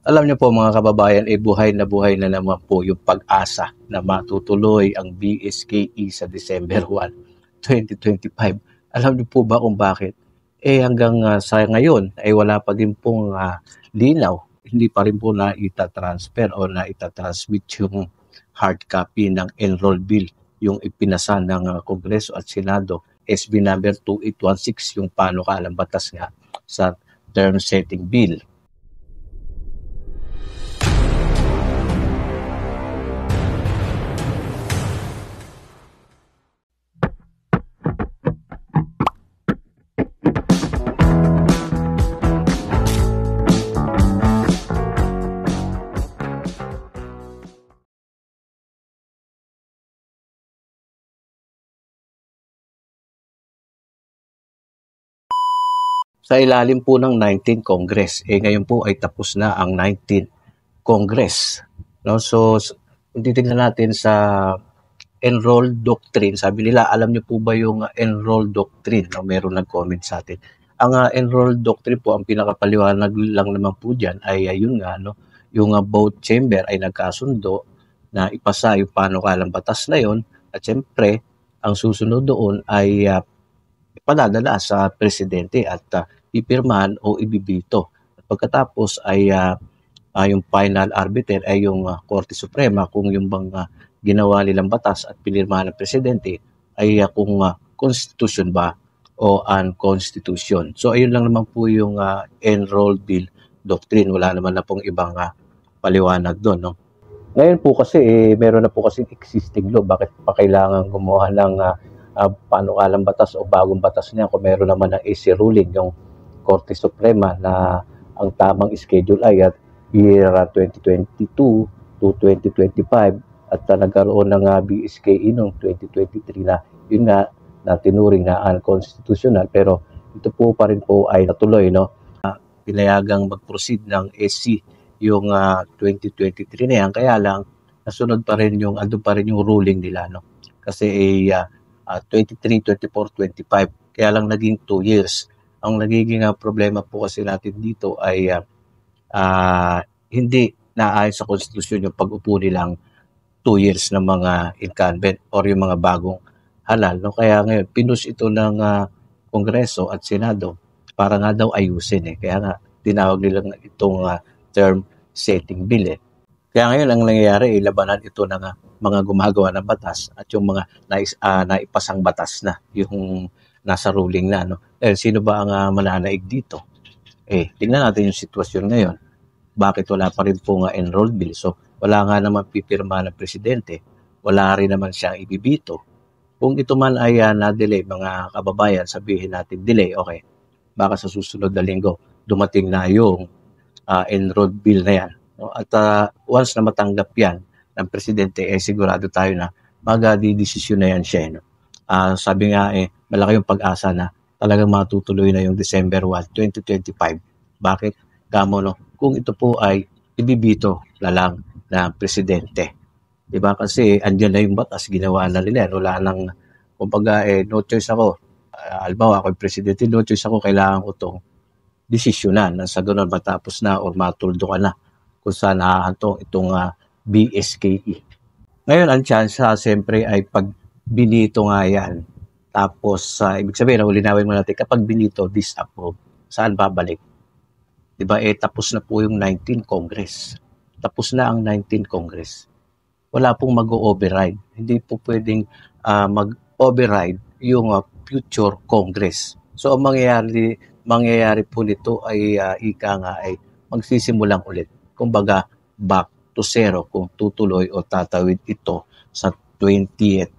Alam niyo po mga kababayan, buhay na naman po yung pag-asa na matutuloy ang BSKE sa December 1, 2025. Alam niyo po ba kung bakit? Hanggang sa ngayon ay wala pa din pong linaw. Hindi pa rin po na itatransfer o na itatransmit yung hard copy ng enroll bill, yung ipinasa ng Kongreso at Senado, SB number 2816, yung panukalang batas nga sa term setting bill. Sa ilalim po ng 19th Congress. Ngayon po ay tapos na ang 19th Congress. No? So, kung titignan natin sa enroll doctrine, sabi nila, alam niyo po ba yung enroll doctrine? No? Meron nag-comment sa atin. Ang enroll doctrine po, ang pinakapaliwanag lang naman po dyan ay yun nga, no? Yung both chamber ay nagkasundo na ipasa yung panukalang batas na yun. At syempre, ang susunod doon ay padadala sa presidente at pipirmahan o ibibito. At pagkatapos ay yung final arbiter ay yung Korte Suprema kung yung bang ginawa nilang batas at pinirmahan ng presidente ay kung constitution ba o unconstitution. So ayun lang naman po yung enroll bill doctrine. Wala naman na pong ibang paliwanag doon. No? Ngayon po kasi meron na po kasi existing law. Bakit pa kailangan gumawa ng panukalang batas o bagong batas niya kung meron naman ng AC ruling yung Korte Suprema na ang tamang schedule ay at year 2022 to 2025 at nagkaroon ng BSKE noong 2023 na yun nga na tinuring na unconstitutional, pero ito po pa rin po ay natuloy, no? Pinayagang mag-proceed ng SC yung 2023 na yan, kaya lang nasunod pa rin yung andun pa rin yung ruling nila, no? Kasi 23, 24, 25, kaya lang naging 2 years. Ang nagiging problema po kasi natin dito ay hindi naayon sa konstitusyon yung pag-upo nilang 2 years ng mga incumbent or yung mga bagong halal. No? Kaya ngayon, pinus ito ng Kongreso at Senado para nga daw ayusin. Kaya nga, tinawag nilang itong term setting bill. Kaya ngayon, ang nangyayari, labanan ito ng mga gumagawa ng batas at yung mga naipasang batas na, yung nasa ruling na. No? Sino ba ang mananaig dito? Tingnan natin yung sitwasyon ngayon. Bakit wala pa rin po enrolled bill? So, wala nga naman pipirma ng presidente. Wala rin naman siyang ibibito. Kung ito man ay na-delay, mga kababayan, sabihin natin delay, okay. Baka sa susunod na linggo, dumating na yung enrolled bill na yan. No? At once na matanggap yan ng presidente, sigurado tayo na magdidesisyon na yan siya. No? Sabi nga, malaki yung pag-asa na talagang matutuloy na yung December 1, 2025. Bakit? Kamo, no? Kung ito po ay ibibito na lang na presidente. Diba? Kasi andyan na yung batas, ginawa na nila. Wala nang, kumbaga, no choice ako. Halimbawa, ako yung presidente, no choice ako, kailangan ko itong desisyonan. Sa ganun, matapos na o matuldo ka na kung saan nakahantong itong BSKE. Ngayon, ang chance siyempre ay pag binito nga yan. Tapos, ibig sabihin, ulinawin mo natin, kapag binito, disapprove, saan babalik? Diba, tapos na po yung 19th Congress. Tapos na ang 19th Congress. Wala pong mag-override. Hindi po pwedeng mag-override yung future Congress. So, ang mangyayari po nito ay ika nga ay magsisimulang ulit. Kumbaga, back to zero kung tutuloy o tatawid ito sa 20th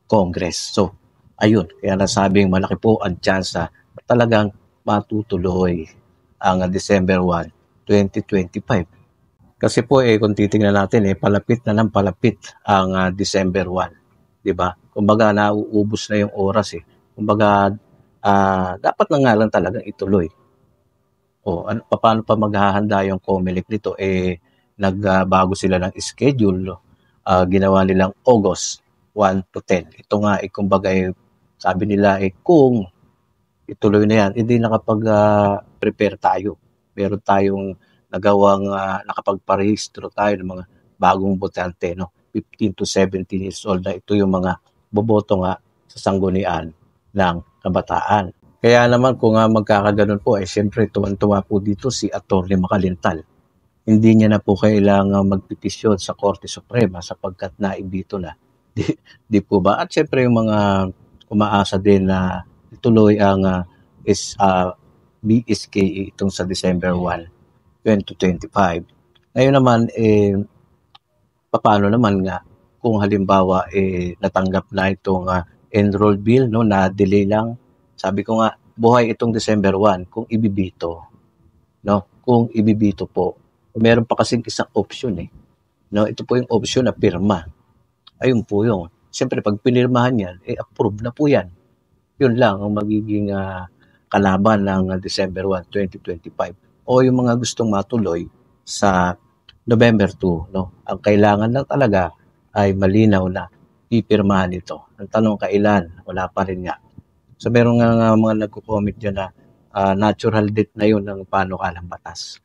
Congress. So, ayun. Kaya nasabing malaki po ang chance na talagang matutuloy ang December 1, 2025. Kasi po kung titingnan natin palapit na ng palapit ang December 1, 'di ba? Kumbaga nauubos na yung oras Kumbaga dapat na nga lang talagang ituloy. Paano pa maghahanda yung COMELEC nito nagbago sila ng schedule, ginawa nilang August 1 to 10. Ito nga kumbaga sabi nila kung ituloy na yan, hindi nakapag-prepare tayo. Meron tayong nagawang nakapagparehistro tayo ng mga bagong botante, no? 15 to 17 years old na ito yung mga boboto nga sa sanggunian ng kabataan. Kaya naman kung magkakaganon po, siyempre tuwan-tuwa po dito si Atty. Macalintal. Hindi niya na po kailangang magpetisyon sa Korte Suprema sapagkat naimbito na. Di po ba? At siyempre yung mga umaasa din na ituloy ang BSKE itong sa December 1, 2025. Ngayon naman, paano naman nga kung halimbawa natanggap na itong enroll bill, no, na delay lang. Sabi ko nga, buhay itong December 1 kung ibibito. No? Kung ibibito po. Meron pa kasing isang option No? Ito po yung option na pirma. Ayun po yung. Siyempre, pag pinirmahan yan, approve na po yan. Yun lang ang magiging kalaban ng December 1, 2025. O yung mga gustong matuloy sa November 2, no? Ang kailangan lang talaga ay malinaw na pipirmahan ito. Ang tanong kailan, wala pa rin nga. So meron nga mga nagko-comment dyan na natural death na yun ng panukalang batas.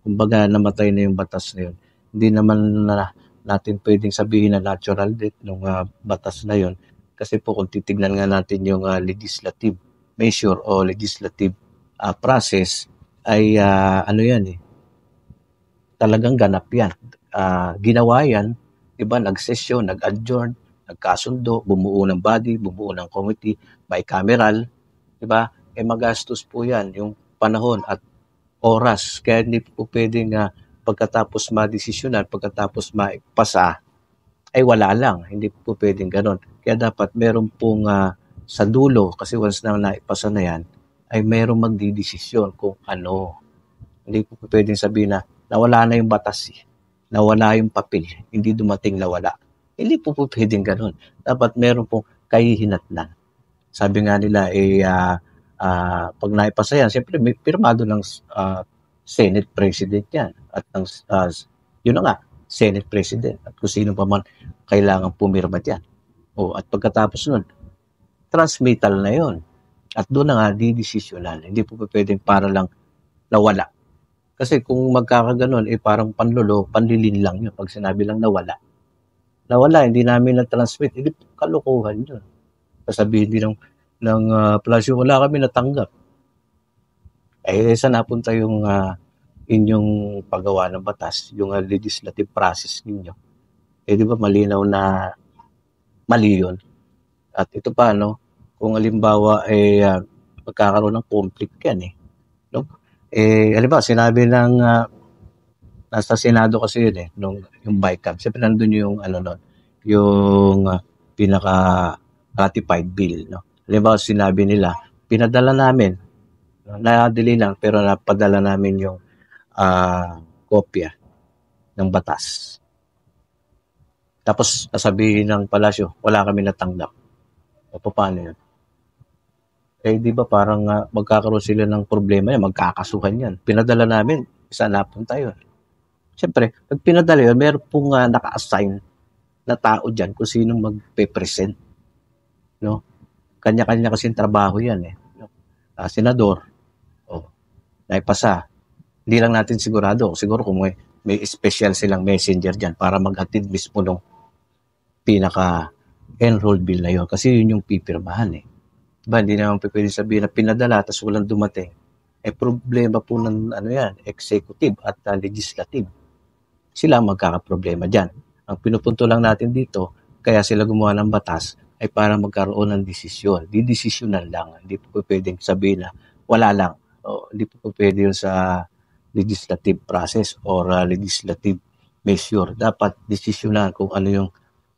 Kumbaga namatay na yung batas na yun. Hindi naman natin pwedeng sabihin na natural death ng batas na yun. Kasi po kung titignan nga natin yung legislative measure o legislative process ay ano yan talagang ganap yan. Ginawa yan, diba, nag-session, nag-adjourn, nagkasundo, bumuo ng body, bumuo ng committee, bicameral, diba? Magastos po yan, yung panahon at oras. Kaya hindi po pwedeng pagkatapos madesisyonan, pagkatapos maipasa, ay wala lang. Hindi po pwedeng ganon. Kaya dapat meron pong sa dulo, kasi once na naipasa na yan, ay meron magdidesisyon kung ano. Hindi po pwedeng sabihin na nawala na yung batas, nawala yung papel, hindi dumating nawala. Hindi po pwedeng ganon. Dapat meron pong kahihinatnan. Sabi nga nila, pag naipasa yan, siyempre may pirmado ng Senate President yan. At yun na nga, Senate President. At kung sino pa man kailangan pumirma dyan. At pagkatapos nun, transmittal na yun. At doon na nga, didesisyonan. Hindi po pwedeng para lang nawala. Kasi kung magkakaganon, parang panlilin lang yun. Pag sinabi lang nawala. Nawala, hindi namin na-transmit. Hindi kalokohan yun. Sasabihin din ng plasyo, wala kami natanggap. Saan napunta yung inyong paggawa ng batas, yung legislative process ninyo? Di ba malinaw na mali yun? At ito pa, no? Kung halimbawa, magkakaroon ng conflict yan, no? Halimbawa, sinabi ng nasa Senado kasi yun yung BICAM. Siyempre nandun yung yung pinaka-ratified bill, no? Halimbawa, sinabi nila, pinadala namin, na-delay lang, pero napadala namin yung kopya ng batas. Tapos, sasabihin ng palasyo, wala kami natanggap. O paano yun? Di ba parang magkakaroon sila ng problema yan, magkakasuhan yan. Pinadala namin, saan napunta yun? Siyempre, pag pinadala yun, meron pong naka-assign na tao dyan kung sino magpe-present. No? Kanya-kanya kasing trabaho yan senador, naipasa. Hindi lang natin sigurado. Siguro kung may special silang messenger dyan para maghatid mismo ng pinaka-enroll bill na yun. Kasi yun yung pipirmahan Diba, hindi naman pwede sabihin na pinadala tapos walang dumating. Problema po ng executive at legislative. Sila magkakaproblema dyan. Ang pinupunto lang natin dito, kaya sila gumawa ng batas, ay para magkaroon ng desisyon. Didesisyonan lang. Hindi po pwedeng sabihin na wala lang. Hindi po pwede yun sa legislative process or legislative measure. Dapat desisyonan kung ano yung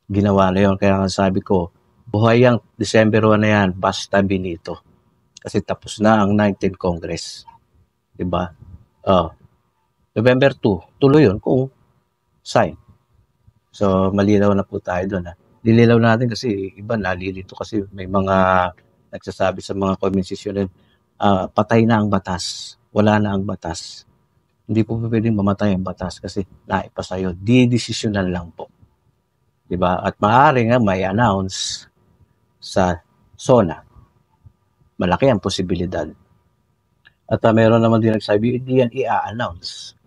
ginawa na yun. Kaya nga sabi ko, buhay ang December 1 na yan, basta binito. Kasi tapos na ang 19th Congress. Diba? November 2, tuloy yun kung sign. So, malinaw na po tayo doon. Dililaw natin kasi iba nalilito kasi may mga nagsasabi sa mga comment section patay na ang batas. Wala na ang batas. Hindi po pwedeng mamatay ang batas kasi naipasa yun. Didesisyonan lang po. Diba? At maaari nga may announce sa SONA. Malaki ang posibilidad. At meron naman din nagsabi, hindi yan i-announce.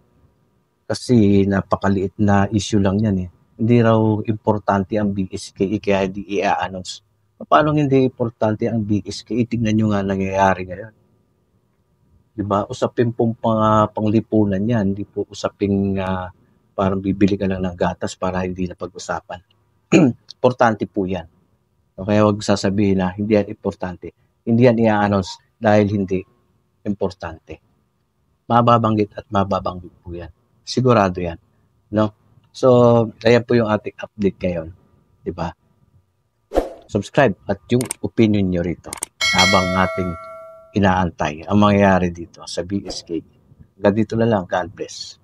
Kasi napakaliit na issue lang yan eh. Hindi raw importante ang BSKE kaya hindi i-announce. Paano hindi importante ang BSKE? Tingnan nyo nga nangyayari ngayon. Diba? Usapin pong panglipunan yan. Hindi po usaping parang bibili ka lang ng gatas para hindi na pag-usapan. Importante po yan. Kaya wag sasabihin na hindi yan importante. Hindi yan i-announce dahil hindi importante. Mababanggit at mababanggit po yan. Sigurado yan. No? So, ayan po yung ating update ngayon. Diba? Subscribe at yung opinion nyo rito habang ating inaantay ang mangyayari dito sa BSK. Hanggang dito na lang. God bless.